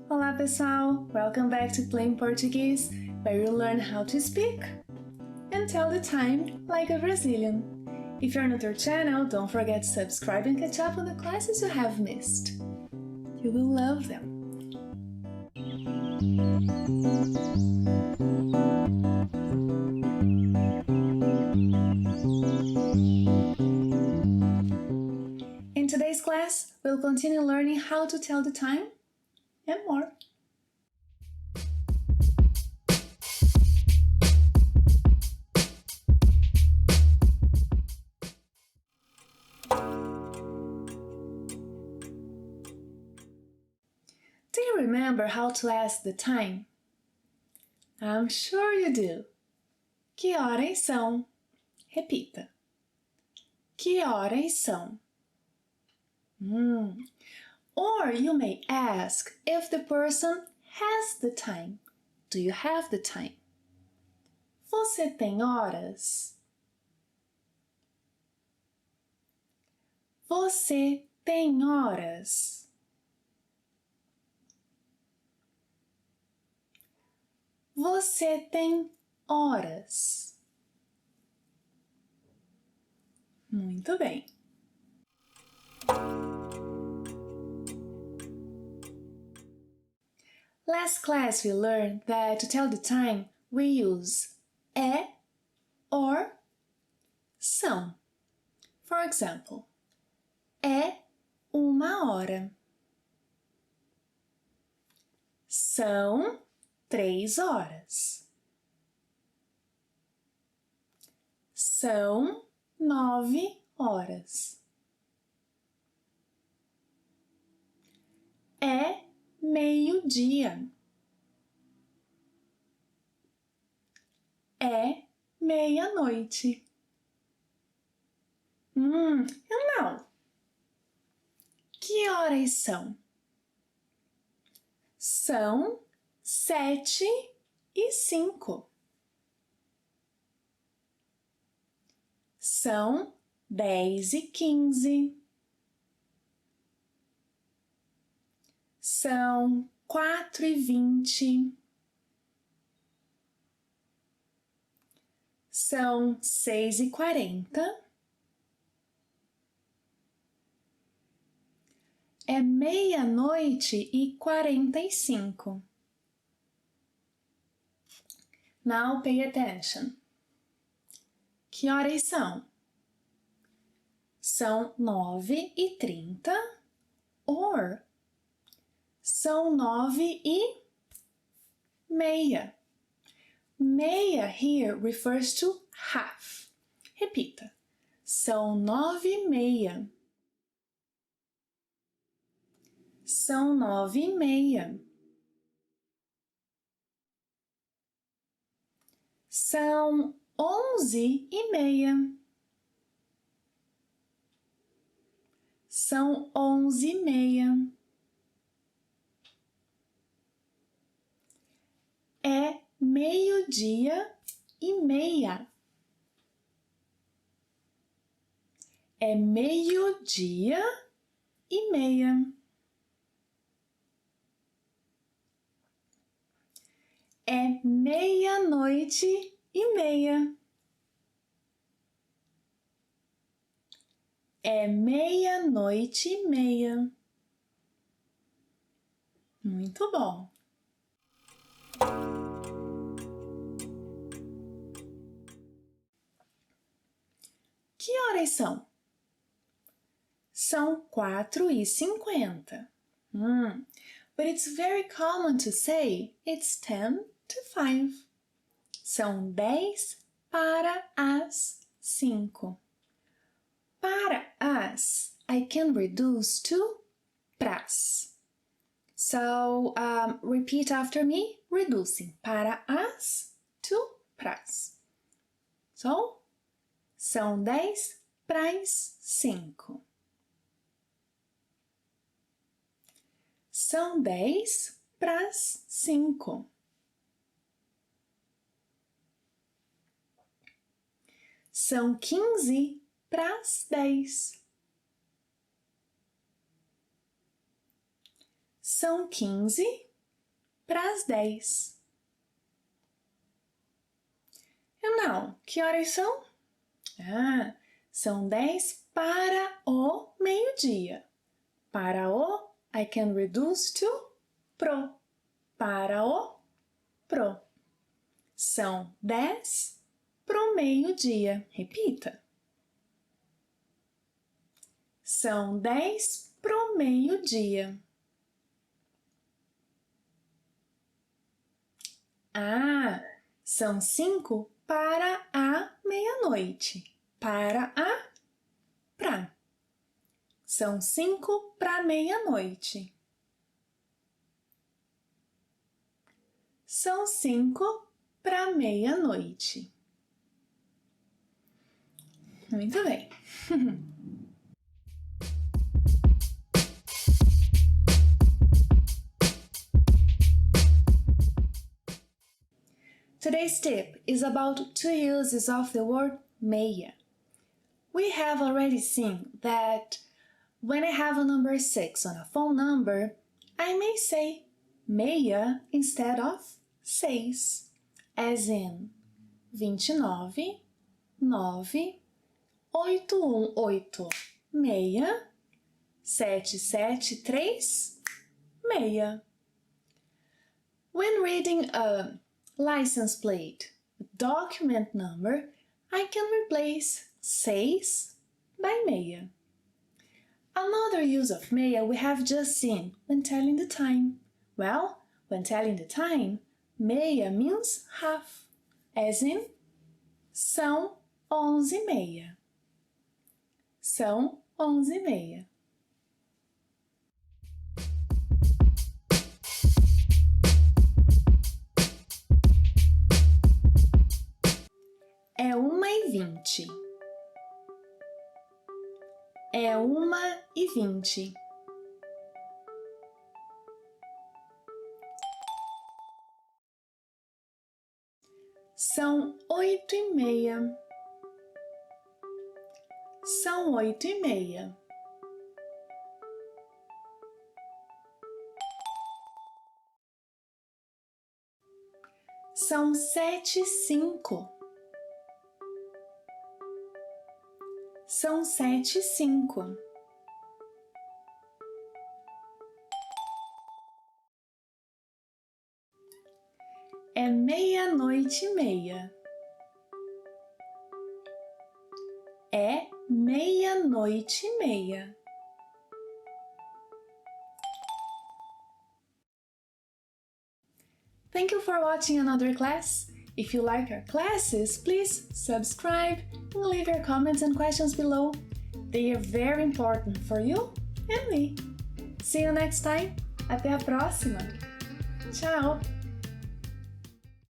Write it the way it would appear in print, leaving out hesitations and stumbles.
Olá pessoal, welcome back to Plain Portuguese, where you learn how to speak and tell the time like a Brazilian. If you're new to our channel, don't forget to subscribe and catch up on the classes you have missed. You will love them. In today's class, we'll continue learning how to tell the time and more. Do you remember how to ask the time? I'm sure you do. Que horas são? Repita. Que horas são? Or you may ask if the person has the time. Do you have the time? Você tem horas? Você tem horas? Você tem horas? Muito bem. Last class we learned that to tell the time we use é or são. For example, é 1h. São 3h. São 9h. É meio-dia. É meia-noite. Não. Que horas são? São 7h05. São 10h15. São 4h20. São 6h40. É 00:45. Now pay attention. Que horas são? São 9h30 or são 9h30. Meia here refers to half. Repita. São 9h30. São 9h30. São 11h30. São 11h30. É 12h30. É 12h30. É 00:30. É 00:30. Muito bom. Que horas são? São 4h50. But it's very common to say it's 10:05. São 10:05. Para as, I can reduce to pras. So, repeat after me, reducing para as to pras. So, são 10:05. São 10:05. São 15:10. São 15 pras 10. And now, que horas são? São 10 para o meio-dia. Para o, I can reduce to pro. Para o, pro. São 10 pro meio-dia. Repita. São 10 pro meio-dia. São 5 para a meia-noite. Para a, pra. São 5 para meia-noite. São 5 para meia-noite. Muito bem. Today's tip is about two uses of the word meia. We have already seen that when I have a number 6 on a phone number, I may say meia instead of 6, as in 29, 9, 818, meia, 773, meia. When reading a license plate, document number, I can replace 6 by meia. Another use of meia we have just seen when telling the time. Well, when telling the time, meia means half, as in são 11h30. São 11h30. É 1h20. É 1h20. São 8h30. São 8h30. São 7h05. São 7h05. É 00:30. É 00:30. Thank you for watching another class. If you like our classes, please subscribe and leave your comments and questions below. They are very important for you and me. See you next time. Até a próxima. Tchau!